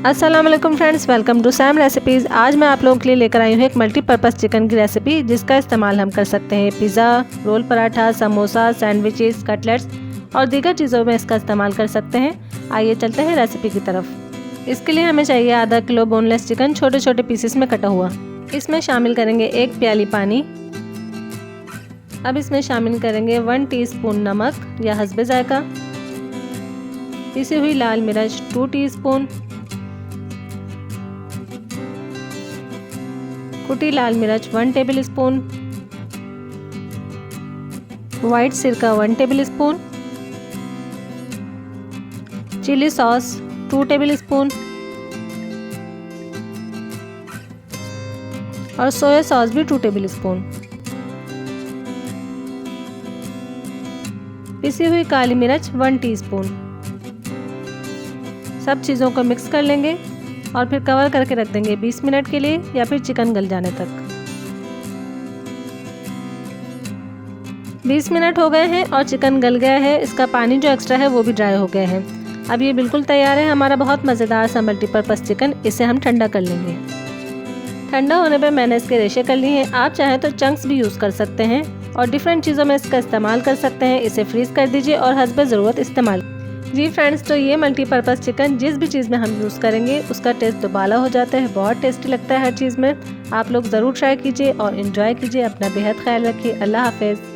अस्सलाम वालेकुम friends, welcome to Sam recipes. आज मैं आप लोगों के लिए लेकर आई हूँ एक मल्टीपर्पज़ चिकन की रेसिपी, जिसका इस्तेमाल हम कर सकते हैं pizza, roll paratha, samosa, sandwiches, cutlets और दीगर चीज़ों में इसका इस्तेमाल कर सकते हैं। आइए चलते हैं रेसिपी की तरफ। इसके लिए हमें चाहिए आधा किलो बोनलेस चिकन छोटे छोटे पीसेस में कटा हुआ। इसमें शामिल करेंगे 1 प्याली पानी। अब इसमें शामिल करेंगे 1 टीस्पून नमक या हस्बे जायका, पिसी हुई लाल मिर्च 2 टीस्पून, कुटी लाल मिर्च 1 टेबल स्पून, वाइट सिरका 1 tablespoon, chilli sauce 2 tablespoon और सोया सॉस भी 2 टेबल स्पून। पिसी हुई काली मिर्च 1 टीस्पून। सब चीज़ों को मिक्स कर लेंगे और फिर कवर करके रख देंगे 20 मिनट के लिए या फिर चिकन गल जाने तक। 20 मिनट हो गए हैं और चिकन गल गया है। इसका पानी जो एक्स्ट्रा है वो भी ड्राई हो गया है। अब ये बिल्कुल तैयार है हमारा बहुत मज़ेदार सा मल्टीपर्पज़ चिकन। इसे हम ठंडा कर लेंगे। ठंडा होने पे मैंने इसके रेशे कर लिए हैं। आप चाहें तो चंक्स भी यूज़ कर सकते हैं और डिफरेंट चीज़ों में इसका इस्तेमाल कर सकते हैं। इसे फ्रीज़ कर दीजिए और हस्बे ज़रूरत इस्तेमाल। जी फ्रेंड्स, तो ये मल्टीपर्पज़ चिकन जिस भी चीज़ में हम यूज़ करेंगे उसका टेस्ट दुबाला हो जाता है। बहुत टेस्टी लगता है हर चीज़ में। आप लोग ज़रूर ट्राई कीजिए और इन्जॉय कीजिए। अपना बेहद ख्याल रखिए। अल्लाह हाफ़िज़।